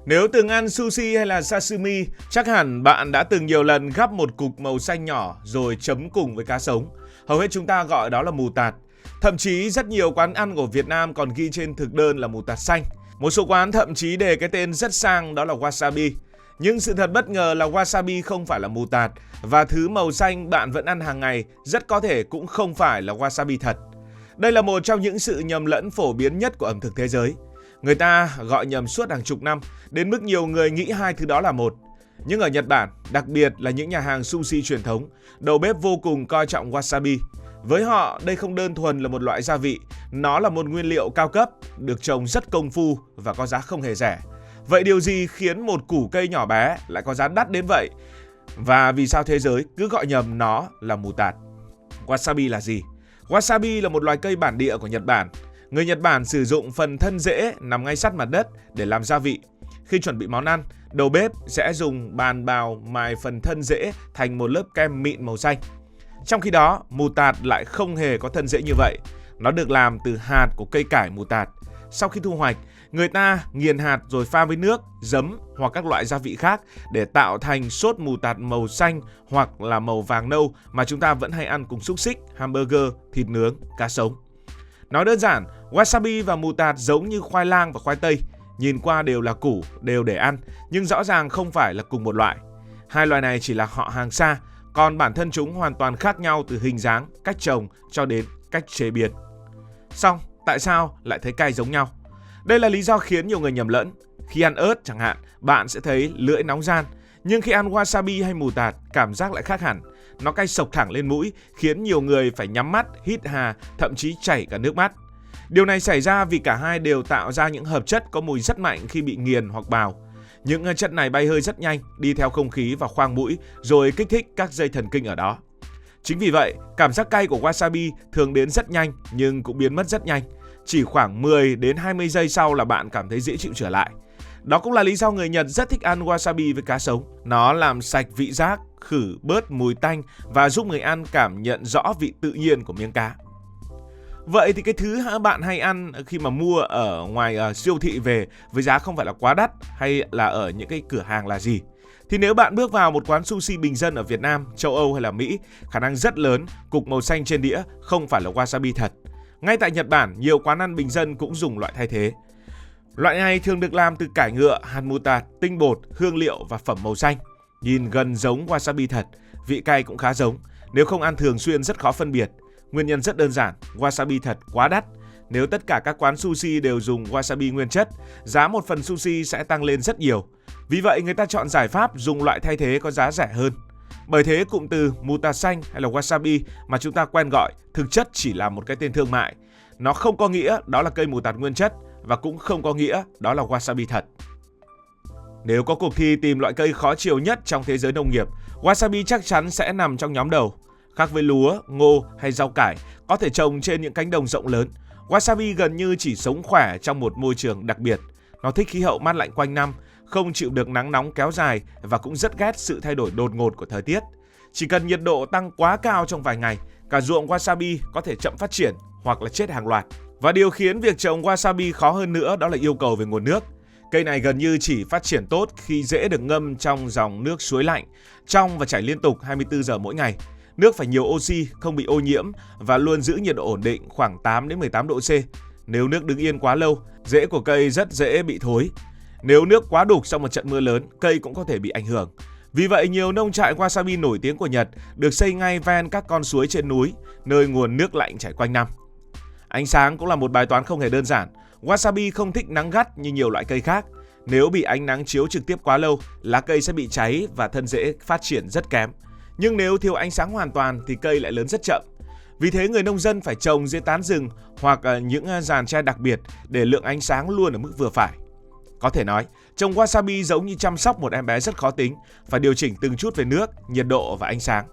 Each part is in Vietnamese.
Nếu từng ăn sushi hay là sashimi, chắc hẳn bạn đã từng nhiều lần gắp một cục màu xanh nhỏ rồi chấm cùng với cá sống. Hầu hết chúng ta gọi đó là mù tạt. Thậm chí rất nhiều quán ăn của Việt Nam còn ghi trên thực đơn là mù tạt xanh. Một số quán thậm chí đề cái tên rất sang đó là wasabi. Nhưng sự thật bất ngờ là wasabi không phải là mù tạt, và thứ màu xanh bạn vẫn ăn hàng ngày rất có thể cũng không phải là wasabi thật. Đây là một trong những sự nhầm lẫn phổ biến nhất của ẩm thực thế giới. Người ta gọi nhầm suốt hàng chục năm, đến mức nhiều người nghĩ hai thứ đó là một. Nhưng ở Nhật Bản, đặc biệt là những nhà hàng sushi truyền thống, đầu bếp vô cùng coi trọng wasabi. Với họ, đây không đơn thuần là một loại gia vị, nó là một nguyên liệu cao cấp, được trồng rất công phu và có giá không hề rẻ. Vậy điều gì khiến một củ cây nhỏ bé lại có giá đắt đến vậy? Và vì sao thế giới cứ gọi nhầm nó là mù tạt? Wasabi là gì? Wasabi là một loài cây bản địa của Nhật Bản. Người Nhật Bản sử dụng phần thân rễ nằm ngay sát mặt đất để làm gia vị. Khi chuẩn bị món ăn, đầu bếp sẽ dùng bàn bào mài phần thân rễ thành một lớp kem mịn màu xanh. Trong khi đó, mù tạt lại không hề có thân rễ như vậy. Nó được làm từ hạt của cây cải mù tạt. Sau khi thu hoạch, người ta nghiền hạt rồi pha với nước, giấm hoặc các loại gia vị khác để tạo thành sốt mù tạt màu xanh hoặc là màu vàng nâu mà chúng ta vẫn hay ăn cùng xúc xích, hamburger, thịt nướng, cá sống. Nói đơn giản, wasabi và mù tạt giống như khoai lang và khoai tây. Nhìn qua đều là củ, đều để ăn, nhưng rõ ràng không phải là cùng một loại. Hai loài này chỉ là họ hàng xa, còn bản thân chúng hoàn toàn khác nhau từ hình dáng, cách trồng cho đến cách chế biến. Xong, tại sao lại thấy cay giống nhau? Đây là lý do khiến nhiều người nhầm lẫn. Khi ăn ớt chẳng hạn, bạn sẽ thấy lưỡi nóng ran. Nhưng khi ăn wasabi hay mù tạt, cảm giác lại khác hẳn. Nó cay sộc thẳng lên mũi, khiến nhiều người phải nhắm mắt, hít hà, thậm chí chảy cả nước mắt. Điều này xảy ra vì cả hai đều tạo ra những hợp chất có mùi rất mạnh khi bị nghiền hoặc bào. Những chất này bay hơi rất nhanh, đi theo không khí vào khoang mũi, rồi kích thích các dây thần kinh ở đó. Chính vì vậy, cảm giác cay của wasabi thường đến rất nhanh nhưng cũng biến mất rất nhanh. Chỉ khoảng 10 đến 20 giây sau là bạn cảm thấy dễ chịu trở lại. Đó cũng là lý do người Nhật rất thích ăn wasabi với cá sống. Nó làm sạch vị giác, khử bớt mùi tanh và giúp người ăn cảm nhận rõ vị tự nhiên của miếng cá. Vậy thì cái thứ bạn hay ăn khi mà mua ở ngoài siêu thị về với giá không phải là quá đắt hay là ở những cái cửa hàng là gì? Thì nếu bạn bước vào một quán sushi bình dân ở Việt Nam, châu Âu hay là Mỹ, khả năng rất lớn cục màu xanh trên đĩa không phải là wasabi thật. Ngay tại Nhật Bản, nhiều quán ăn bình dân cũng dùng loại thay thế. Loại này thường được làm từ cải ngựa, hạt mù tạt, tinh bột, hương liệu và phẩm màu xanh. Nhìn gần giống wasabi thật, vị cay cũng khá giống. Nếu không ăn thường xuyên rất khó phân biệt. Nguyên nhân rất đơn giản, wasabi thật quá đắt. Nếu tất cả các quán sushi đều dùng wasabi nguyên chất, giá một phần sushi sẽ tăng lên rất nhiều. Vì vậy người ta chọn giải pháp dùng loại thay thế có giá rẻ hơn. Bởi thế cụm từ mù tạt xanh hay là wasabi mà chúng ta quen gọi thực chất chỉ là một cái tên thương mại. Nó không có nghĩa đó là cây mù tạt nguyên chất và cũng không có nghĩa đó là wasabi thật. Nếu có cuộc thi tìm loại cây khó chiều nhất trong thế giới nông nghiệp, wasabi chắc chắn sẽ nằm trong nhóm đầu. Khác với lúa, ngô hay rau cải có thể trồng trên những cánh đồng rộng lớn, wasabi gần như chỉ sống khỏe trong một môi trường đặc biệt. Nó thích khí hậu mát lạnh quanh năm, không chịu được nắng nóng kéo dài và cũng rất ghét sự thay đổi đột ngột của thời tiết. Chỉ cần nhiệt độ tăng quá cao trong vài ngày, cả ruộng wasabi có thể chậm phát triển hoặc là chết hàng loạt. Và điều khiến việc trồng wasabi khó hơn nữa đó là yêu cầu về nguồn nước. Cây này gần như chỉ phát triển tốt khi rễ được ngâm trong dòng nước suối lạnh, trong và chảy liên tục 24 giờ mỗi ngày. Nước phải nhiều oxy, không bị ô nhiễm và luôn giữ nhiệt độ ổn định khoảng 8 đến 18 độ C. Nếu nước đứng yên quá lâu, rễ của cây rất dễ bị thối. Nếu nước quá đục sau một trận mưa lớn, cây cũng có thể bị ảnh hưởng. Vì vậy, nhiều nông trại wasabi nổi tiếng của Nhật được xây ngay ven các con suối trên núi, nơi nguồn nước lạnh chảy quanh năm. Ánh sáng cũng là một bài toán không hề đơn giản. Wasabi không thích nắng gắt như nhiều loại cây khác. Nếu bị ánh nắng chiếu trực tiếp quá lâu, lá cây sẽ bị cháy và thân rễ phát triển rất kém. Nhưng nếu thiếu ánh sáng hoàn toàn thì cây lại lớn rất chậm. Vì thế người nông dân phải trồng dưới tán rừng hoặc những giàn tre đặc biệt để lượng ánh sáng luôn ở mức vừa phải. Có thể nói, trồng wasabi giống như chăm sóc một em bé rất khó tính, phải điều chỉnh từng chút về nước, nhiệt độ và ánh sáng.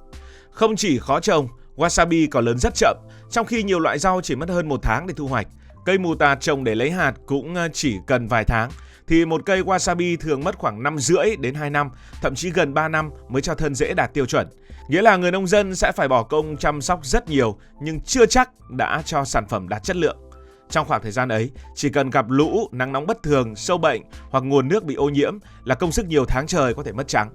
Không chỉ khó trồng, wasabi còn lớn rất chậm, trong khi nhiều loại rau chỉ mất hơn 1 tháng để thu hoạch. Cây mù tạt trồng để lấy hạt cũng chỉ cần vài tháng, thì một cây wasabi thường mất khoảng 5,5 đến 2 năm, thậm chí gần 3 năm mới cho thân rễ đạt tiêu chuẩn. Nghĩa là người nông dân sẽ phải bỏ công chăm sóc rất nhiều nhưng chưa chắc đã cho sản phẩm đạt chất lượng. Trong khoảng thời gian ấy, chỉ cần gặp lũ, nắng nóng bất thường, sâu bệnh hoặc nguồn nước bị ô nhiễm là công sức nhiều tháng trời có thể mất trắng.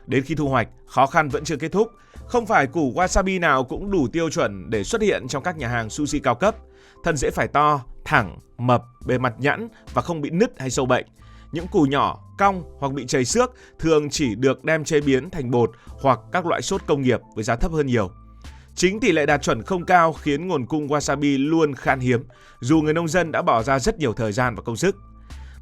Đến khi thu hoạch, khó khăn vẫn chưa kết thúc. Không phải củ wasabi nào cũng đủ tiêu chuẩn để xuất hiện trong các nhà hàng sushi cao cấp. Thân rễ phải to, thẳng, mập, bề mặt nhẵn và không bị nứt hay sâu bệnh. Những củ nhỏ, cong hoặc bị chảy xước thường chỉ được đem chế biến thành bột hoặc các loại sốt công nghiệp với giá thấp hơn nhiều. Chính tỷ lệ đạt chuẩn không cao khiến nguồn cung wasabi luôn khan hiếm, dù người nông dân đã bỏ ra rất nhiều thời gian và công sức.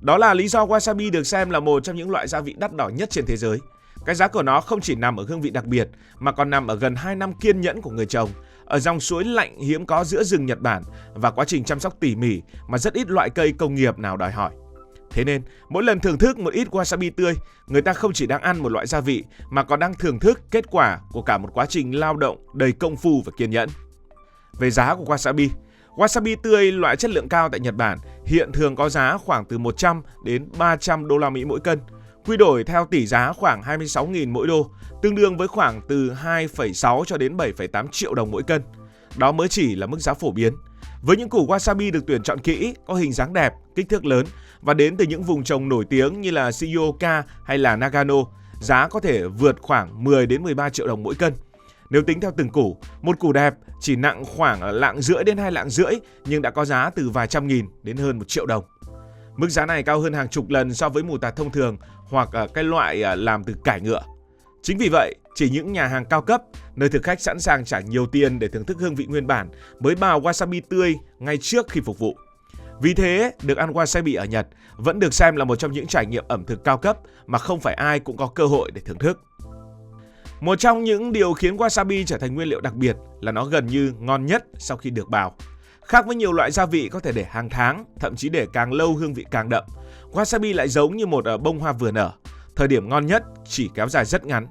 Đó là lý do wasabi được xem là một trong những loại gia vị đắt đỏ nhất trên thế giới. Cái giá của nó không chỉ nằm ở hương vị đặc biệt mà còn nằm ở gần 2 năm kiên nhẫn của người trồng, ở dòng suối lạnh hiếm có giữa rừng Nhật Bản và quá trình chăm sóc tỉ mỉ mà rất ít loại cây công nghiệp nào đòi hỏi. Thế nên, mỗi lần thưởng thức một ít wasabi tươi, người ta không chỉ đang ăn một loại gia vị mà còn đang thưởng thức kết quả của cả một quá trình lao động đầy công phu và kiên nhẫn. Về giá của wasabi, wasabi tươi loại chất lượng cao tại Nhật Bản hiện thường có giá khoảng từ 100 đến 300 đô la Mỹ mỗi cân, quy đổi theo tỷ giá khoảng 26.000 mỗi đô, tương đương với khoảng từ 2,6 cho đến 7,8 triệu đồng mỗi cân. Đó mới chỉ là mức giá phổ biến. Với những củ wasabi được tuyển chọn kỹ, có hình dáng đẹp, kích thước lớn và đến từ những vùng trồng nổi tiếng như là Shizuoka hay là Nagano, giá có thể vượt khoảng 10 đến 13 triệu đồng mỗi cân. Nếu tính theo từng củ, một củ đẹp chỉ nặng khoảng lạng rưỡi đến 2 lạng rưỡi nhưng đã có giá từ vài trăm nghìn đến hơn 1 triệu đồng. Mức giá này cao hơn hàng chục lần so với mù tạt thông thường hoặc cái loại làm từ cải ngựa. Chính vì vậy, chỉ những nhà hàng cao cấp, nơi thực khách sẵn sàng trả nhiều tiền để thưởng thức hương vị nguyên bản mới bào wasabi tươi ngay trước khi phục vụ. Vì thế, được ăn wasabi ở Nhật vẫn được xem là một trong những trải nghiệm ẩm thực cao cấp mà không phải ai cũng có cơ hội để thưởng thức. Một trong những điều khiến wasabi trở thành nguyên liệu đặc biệt là nó gần như ngon nhất sau khi được bào. Khác với nhiều loại gia vị có thể để hàng tháng, thậm chí để càng lâu hương vị càng đậm, wasabi lại giống như một bông hoa vừa nở. Thời điểm ngon nhất chỉ kéo dài rất ngắn.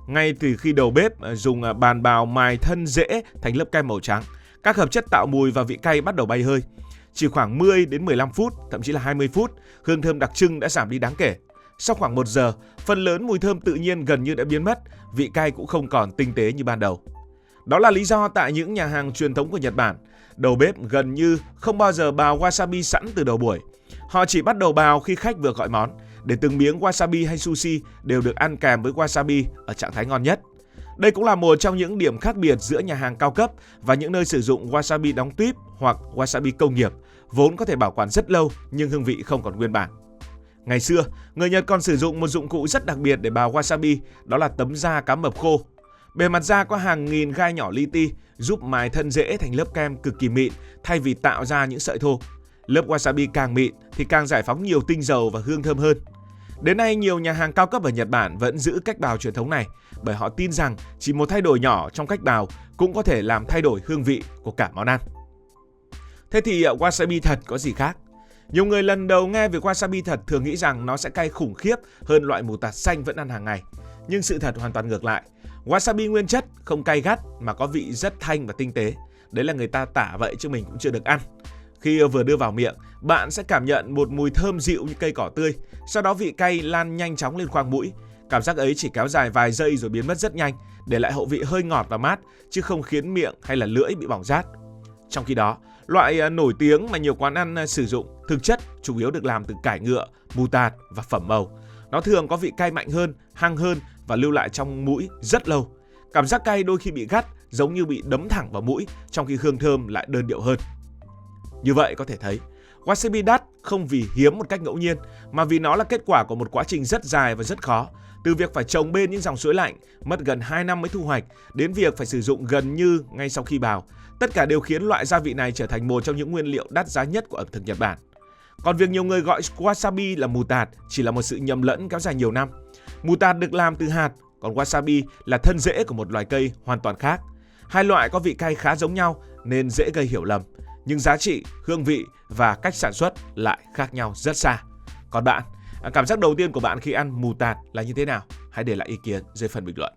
Ngay từ khi đầu bếp dùng bàn bào mài thân rễ thành lớp kem màu trắng, các hợp chất tạo mùi và vị cay bắt đầu bay hơi. Chỉ khoảng 10 đến 15 phút, thậm chí là 20 phút, hương thơm đặc trưng đã giảm đi đáng kể. Sau khoảng 1 giờ, phần lớn mùi thơm tự nhiên gần như đã biến mất, vị cay cũng không còn tinh tế như ban đầu. Đó là lý do tại những nhà hàng truyền thống của Nhật Bản, đầu bếp gần như không bao giờ bào wasabi sẵn từ đầu buổi. Họ chỉ bắt đầu bào khi khách vừa gọi món, để từng miếng wasabi hay sushi đều được ăn kèm với wasabi ở trạng thái ngon nhất. Đây cũng là một trong những điểm khác biệt giữa nhà hàng cao cấp và những nơi sử dụng wasabi đóng tuýp hoặc wasabi công nghiệp, vốn có thể bảo quản rất lâu nhưng hương vị không còn nguyên bản. Ngày xưa, người Nhật còn sử dụng một dụng cụ rất đặc biệt để bào wasabi, đó là tấm da cá mập khô. Bề mặt da có hàng nghìn gai nhỏ li ti, giúp mài thân rễ thành lớp kem cực kỳ mịn thay vì tạo ra những sợi thô. Lớp wasabi càng mịn thì càng giải phóng nhiều tinh dầu và hương thơm hơn. Đến nay, nhiều nhà hàng cao cấp ở Nhật Bản vẫn giữ cách bào truyền thống này bởi họ tin rằng chỉ một thay đổi nhỏ trong cách bào cũng có thể làm thay đổi hương vị của cả món ăn. Thế thì wasabi thật có gì khác? Nhiều người lần đầu nghe về wasabi thật thường nghĩ rằng nó sẽ cay khủng khiếp hơn loại mù tạt xanh vẫn ăn hàng ngày. Nhưng sự thật hoàn toàn ngược lại. Wasabi nguyên chất không cay gắt mà có vị rất thanh và tinh tế. Đấy là người ta tả vậy chứ mình cũng chưa được ăn. Khi vừa đưa vào miệng, bạn sẽ cảm nhận một mùi thơm dịu như cây cỏ tươi, sau đó vị cay lan nhanh chóng lên khoang mũi. Cảm giác ấy chỉ kéo dài vài giây rồi biến mất rất nhanh, để lại hậu vị hơi ngọt và mát, chứ không khiến miệng hay là lưỡi bị bỏng rát. Trong khi đó, loại nổi tiếng mà nhiều quán ăn sử dụng thực chất chủ yếu được làm từ cải ngựa, mù tạt và phẩm màu. Nó thường có vị cay mạnh hơn, hăng hơn và lưu lại trong mũi rất lâu. Cảm giác cay đôi khi bị gắt, giống như bị đấm thẳng vào mũi, trong khi hương thơm lại đơn điệu hơn. Như vậy có thể thấy, wasabi đắt không vì hiếm một cách ngẫu nhiên, mà vì nó là kết quả của một quá trình rất dài và rất khó. Từ việc phải trồng bên những dòng suối lạnh, mất gần 2 năm mới thu hoạch, đến việc phải sử dụng gần như ngay sau khi bào. Tất cả đều khiến loại gia vị này trở thành một trong những nguyên liệu đắt giá nhất của ẩm thực Nhật Bản. Còn việc nhiều người gọi wasabi là mù tạt chỉ là một sự nhầm lẫn kéo dài nhiều năm. Mù tạt được làm từ hạt, còn wasabi là thân rễ của một loài cây hoàn toàn khác. Hai loại có vị cay khá giống nhau nên dễ gây hiểu lầm, nhưng giá trị, hương vị và cách sản xuất lại khác nhau rất xa. Còn bạn, cảm giác đầu tiên của bạn khi ăn mù tạt là như thế nào? Hãy để lại ý kiến dưới phần bình luận.